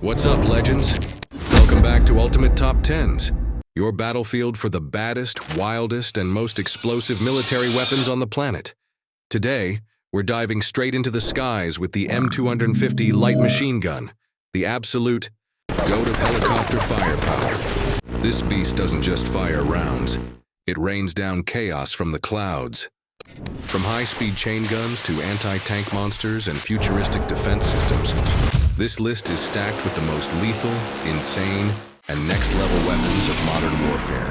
What's up, legends? Welcome back to Ultimate Top 10s, your battlefield for the baddest, wildest, and most explosive military weapons on the planet. Today, we're diving straight into the skies with the M250 Light Machine Gun, the absolute goat of helicopter firepower. This beast doesn't just fire rounds, it rains down chaos from the clouds. From high-speed chain guns to anti-tank monsters and futuristic defense systems, this list is stacked with the most lethal, insane, and next-level weapons of modern warfare.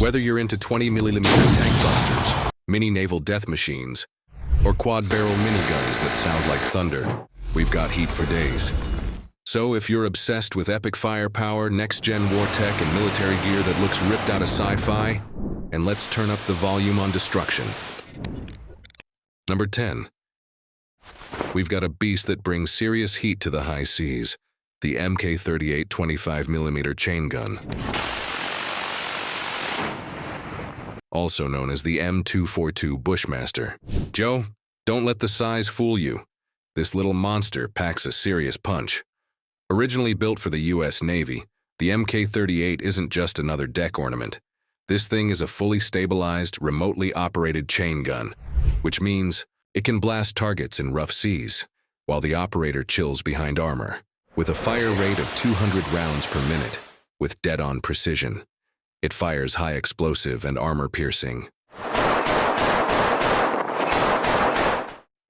Whether you're into 20mm tank busters, mini-naval death machines, or quad-barrel miniguns that sound like thunder, we've got heat for days. So if you're obsessed with epic firepower, next-gen war tech, and military gear that looks ripped out of sci-fi, and let's turn up the volume on destruction. Number 10. We've got a beast that brings serious heat to the high seas, the MK38 25mm chain gun. Also known as the M242 Bushmaster. Joe, don't let the size fool you. This little monster packs a serious punch. Originally built for the US Navy, the MK38 isn't just another deck ornament. This thing is a fully stabilized, remotely operated chain gun, which means it can blast targets in rough seas, while the operator chills behind armor. With a fire rate of 200 rounds per minute, with dead-on precision, it fires high explosive and armor-piercing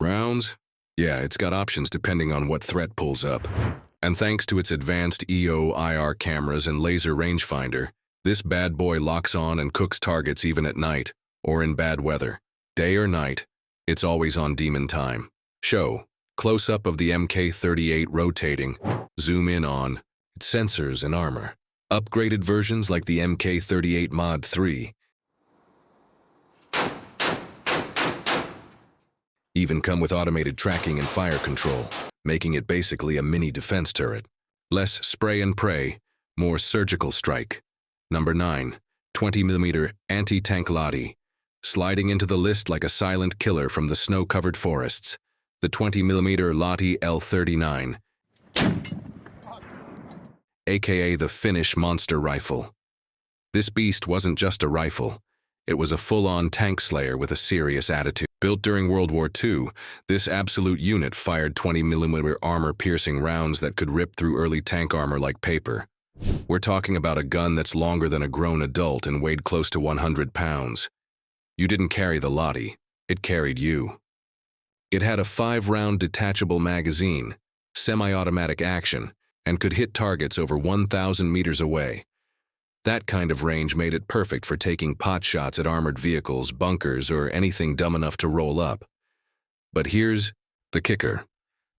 rounds? Yeah, it's got options depending on what threat pulls up. And thanks to its advanced EO/IR cameras and laser rangefinder, this bad boy locks on and cooks targets even at night, or in bad weather. Day or night, it's always on demon time. Show, close-up of the MK38 rotating, zoom in on its sensors and armor. Upgraded versions like the MK38 Mod 3 even come with automated tracking and fire control, making it basically a mini defense turret. Less spray and pray, more surgical strike. Number 9. 20mm anti-tank Lottie. Sliding into the list like a silent killer from the snow-covered forests, the 20mm Lottie L39, aka the Finnish monster rifle. This beast wasn't just a rifle, it was a full-on tank slayer with a serious attitude. Built during World War II, this absolute unit fired 20mm armor-piercing rounds that could rip through early tank armor like paper. We're talking about a gun that's longer than a grown adult and weighed close to 100 pounds. You didn't carry the Lottie, it carried you. It had a 5-round detachable magazine, semi-automatic action, and could hit targets over 1,000 meters away. That kind of range made it perfect for taking pot shots at armored vehicles, bunkers, or anything dumb enough to roll up. But here's the kicker.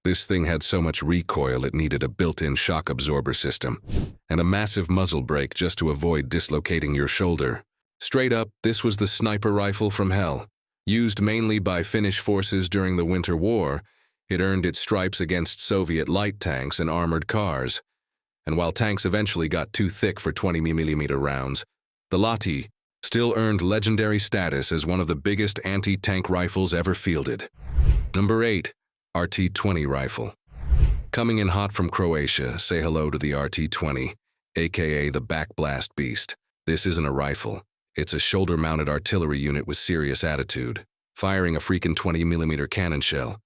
This thing had so much recoil it needed a built-in shock absorber system, and a massive muzzle brake just to avoid dislocating your shoulder. Straight up, this was the sniper rifle from hell. Used mainly by Finnish forces during the Winter War, it earned its stripes against Soviet light tanks and armored cars. And while tanks eventually got too thick for 20mm rounds, the Lottie still earned legendary status as one of the biggest anti-tank rifles ever fielded. Number 8. RT-20 rifle. Coming in hot from Croatia, say hello to the RT-20, aka the backblast beast. This isn't a rifle. It's a shoulder-mounted artillery unit with serious attitude, firing a freaking 20mm cannon shell.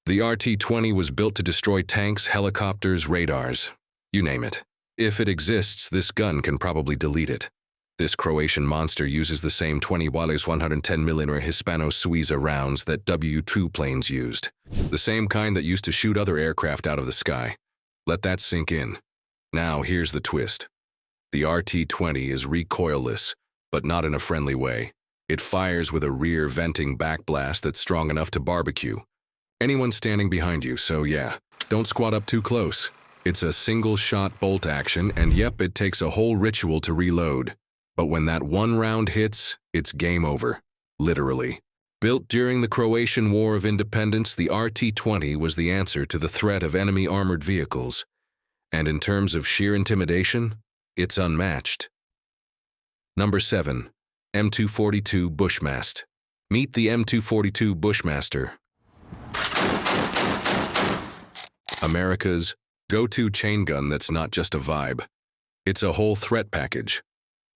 The RT-20 was built to destroy tanks, helicopters, radars. You name it. If it exists, this gun can probably delete it. This Croatian monster uses the same 20 Wales 110mm Hispano-Suiza rounds that W-2 planes used. The same kind that used to shoot other aircraft out of the sky. Let that sink in. Now here's the twist. The RT-20 is recoilless, but not in a friendly way. It fires with a rear venting backblast that's strong enough to barbecue anyone standing behind you, so yeah, don't squat up too close. It's a single-shot bolt action, and yep, it takes a whole ritual to reload. But when that one round hits, it's game over, literally. Built during the Croatian War of Independence, the RT-20 was the answer to the threat of enemy armored vehicles. And in terms of sheer intimidation, it's unmatched. Number 7. M242 Bushmaster. Meet the M242 Bushmaster. America's Go-to chain gun that's not just a vibe. It's a whole threat package.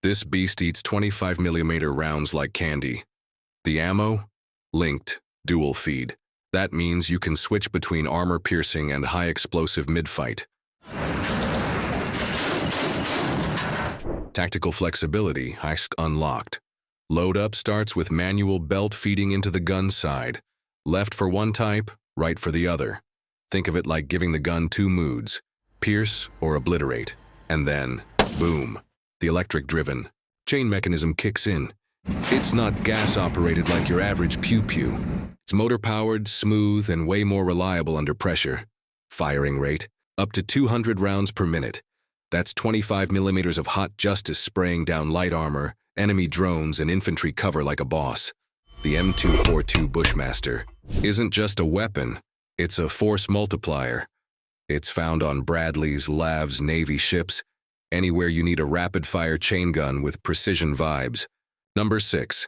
This beast eats 25mm rounds like candy. The ammo? Linked, dual feed. That means you can switch between armor-piercing and high-explosive mid-fight. Tactical flexibility, unlocked. Load up starts with manual belt feeding into the gun side. Left for one type, right for the other. Think of it like giving the gun two moods, pierce or obliterate. And then, boom, the electric-driven chain mechanism kicks in. It's not gas-operated like your average pew-pew. It's motor-powered, smooth, and way more reliable under pressure. Firing rate, up to 200 rounds per minute. That's 25mm of hot justice spraying down light armor, enemy drones, and infantry cover like a boss. The M250 Bushmaster isn't just a weapon, it's a force multiplier. It's found on Bradley's, LAV's, Navy ships, anywhere you need a rapid-fire chain gun with precision vibes. Number 6.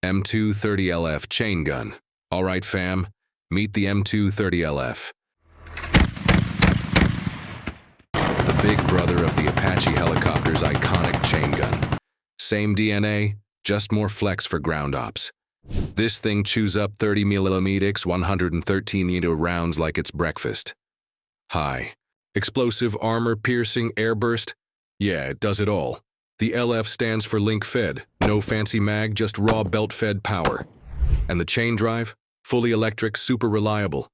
M230LF Chain Gun. Alright fam, meet the M230LF. The big brother of the Apache helicopter's iconic chain gun. Same DNA, just more flex for ground ops. This thing chews up 30mm 113mm rounds like it's breakfast. High. Explosive armor-piercing airburst? Yeah, it does it all. The LF stands for link-fed, no fancy mag, just raw belt-fed power. And the chain drive? Fully electric, super reliable.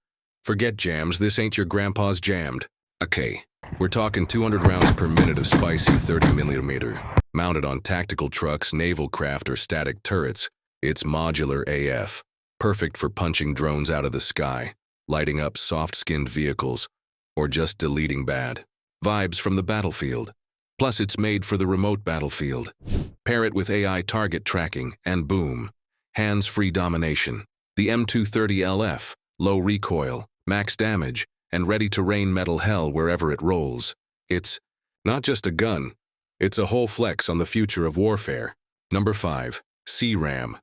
Forget jams, this ain't your grandpa's jammed. Okay, we're talking 200 rounds per minute of spicy 30mm. Mounted on tactical trucks, naval craft, or static turrets, it's modular AF. Perfect for punching drones out of the sky, lighting up soft-skinned vehicles, or just deleting bad vibes from the battlefield. Plus, it's made for the remote battlefield. Pair it with AI target tracking, and boom, hands-free domination. The M230LF, low recoil, max damage, and ready to rain metal hell wherever it rolls. It's not just a gun, it's a whole flex on the future of warfare. Number 5. CRAM.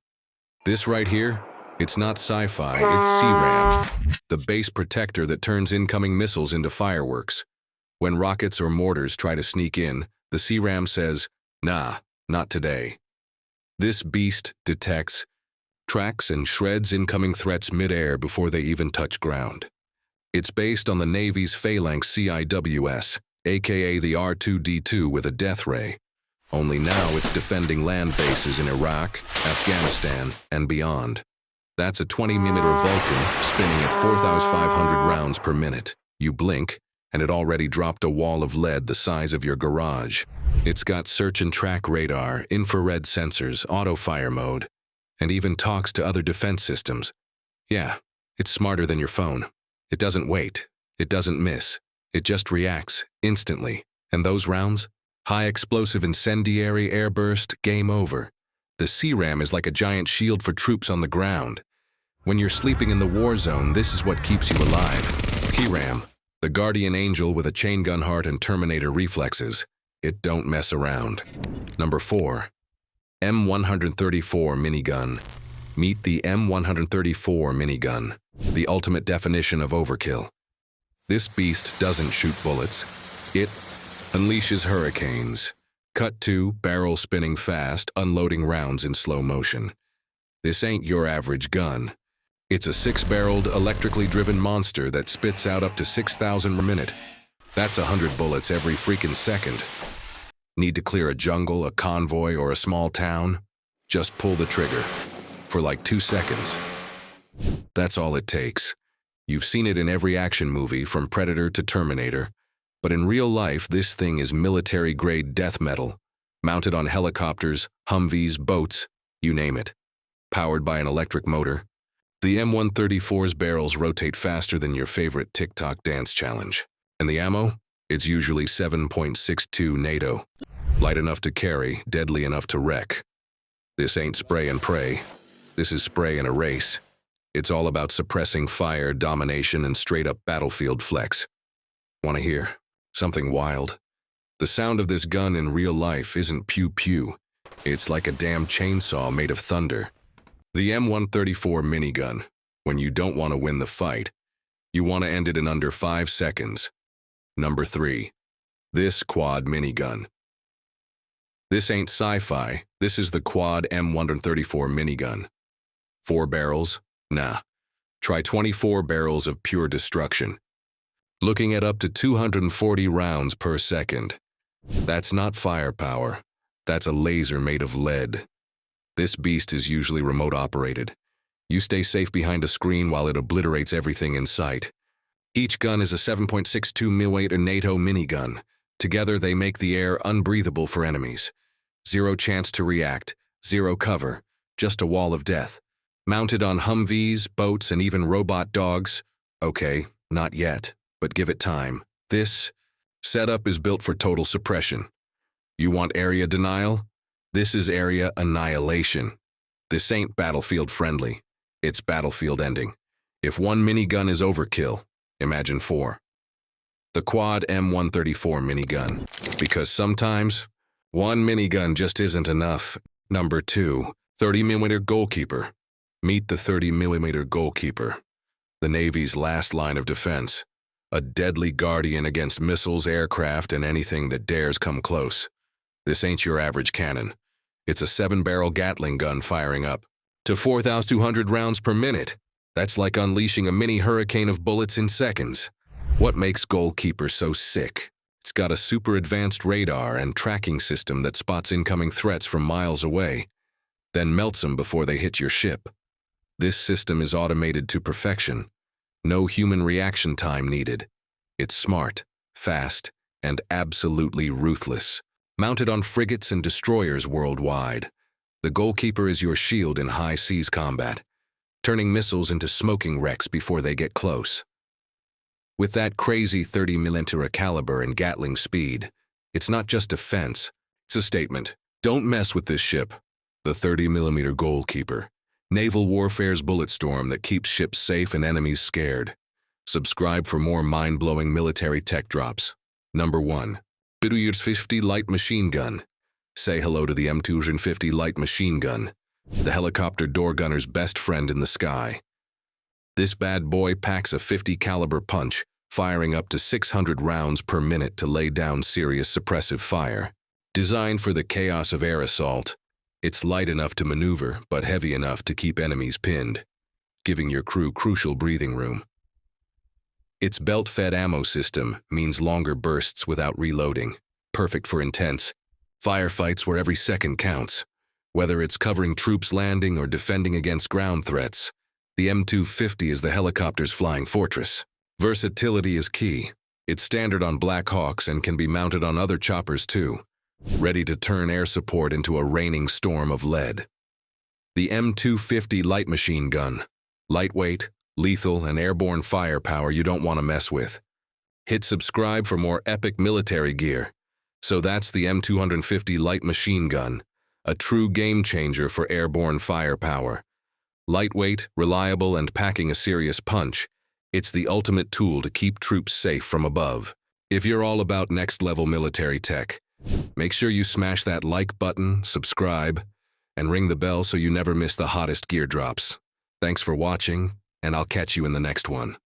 This right here, it's not sci-fi, it's CRAM, the base protector that turns incoming missiles into fireworks. When rockets or mortars try to sneak in, the CRAM says, nah, not today. This beast detects, tracks, and shreds incoming threats mid-air before they even touch ground. It's based on the Navy's Phalanx CIWS, aka the R2-D2 with a death ray. Only now it's defending land bases in Iraq, Afghanistan, and beyond. That's a 20mm Vulcan spinning at 4,500 rounds per minute. You blink, and it already dropped a wall of lead the size of your garage. It's got search and track radar, infrared sensors, auto-fire mode, and even talks to other defense systems. Yeah, it's smarter than your phone. It doesn't wait. It doesn't miss. It just reacts, instantly. And those rounds? High explosive incendiary airburst, game over. The CRAM is like a giant shield for troops on the ground. When you're sleeping in the war zone, this is what keeps you alive. CRAM, the guardian angel with a chain gun heart and Terminator reflexes. It don't mess around. Number 4. M134 Minigun. Meet the M134 Minigun, the ultimate definition of overkill. This beast doesn't shoot bullets. It unleashes hurricanes. Cut to, barrel spinning fast, unloading rounds in slow motion. This ain't your average gun. It's a 6-barreled, electrically driven monster that spits out up to 6,000 per minute. That's 100 bullets every freaking second. Need to clear a jungle, a convoy, or a small town? Just pull the trigger. For like 2 seconds. That's all it takes. You've seen it in every action movie, from Predator to Terminator. But in real life, this thing is military-grade death metal, mounted on helicopters, Humvees, boats, you name it. Powered by an electric motor. The M134's barrels rotate faster than your favorite TikTok dance challenge. And the ammo? It's usually 7.62 NATO. Light enough to carry, deadly enough to wreck. This ain't spray and pray. This is spray and erase. It's all about suppressing fire, domination, and straight-up battlefield flex. Wanna hear something wild? The sound of this gun in real life isn't pew-pew. It's like a damn chainsaw made of thunder. The M134 Minigun, when you don't want to win the fight, you want to end it in under 5 seconds. Number 3. This quad minigun. This ain't sci-fi, this is the quad M134 minigun. 4 barrels? Nah. Try 24 barrels of pure destruction. Looking at up to 240 rounds per second. That's not firepower. That's a laser made of lead. This beast is usually remote operated. You stay safe behind a screen while it obliterates everything in sight. Each gun is a 7.62mm NATO minigun. Together they make the air unbreathable for enemies. 0 chance to react, 0 cover, just a wall of death. Mounted on Humvees, boats, and even robot dogs? Okay, not yet, but give it time. This setup is built for total suppression. You want area denial? This is area annihilation. This ain't battlefield friendly. It's battlefield ending. If 1 minigun is overkill, imagine 4. The quad M134 minigun. Because sometimes, 1 minigun just isn't enough. Number 2. 30mm Goalkeeper. Meet the 30mm Goalkeeper. The Navy's last line of defense. A deadly guardian against missiles, aircraft, and anything that dares come close. This ain't your average cannon. It's a 7-barrel Gatling gun firing up to 4,200 rounds per minute. That's like unleashing a mini hurricane of bullets in seconds. What makes Goalkeeper so sick? It's got a super advanced radar and tracking system that spots incoming threats from miles away, then melts them before they hit your ship. This system is automated to perfection. No human reaction time needed. It's smart, fast, and absolutely ruthless. Mounted on frigates and destroyers worldwide, the Goalkeeper is your shield in high seas combat, turning missiles into smoking wrecks before they get close. With that crazy 30mm caliber and Gatling speed, it's not just defense, it's a statement. Don't mess with this ship. The 30mm Goalkeeper. Naval warfare's bullet storm that keeps ships safe and enemies scared. Subscribe for more mind-blowing military tech drops. Number 1. M250 Light Machine Gun. Say hello to the M250 Light Machine Gun, the helicopter door gunner's best friend in the sky. This bad boy packs a 50 caliber punch, firing up to 600 rounds per minute to lay down serious suppressive fire. Designed for the chaos of air assault, it's light enough to maneuver, but heavy enough to keep enemies pinned, giving your crew crucial breathing room. Its belt-fed ammo system means longer bursts without reloading, perfect for intense firefights where every second counts. Whether it's covering troops landing or defending against ground threats, the M250 is the helicopter's flying fortress. Versatility is key. It's standard on Black Hawks and can be mounted on other choppers too, ready to turn air support into a raining storm of lead. The M250 Light Machine Gun. Lightweight, lethal, and airborne firepower you don't want to mess with. Hit subscribe for more epic military gear. So that's the M250 Light Machine Gun, a true game changer for airborne firepower. Lightweight, reliable, and packing a serious punch, it's the ultimate tool to keep troops safe from above. If you're all about next-level military tech, make sure you smash that like button, subscribe, and ring the bell so you never miss the hottest gear drops. Thanks for watching, and I'll catch you in the next one.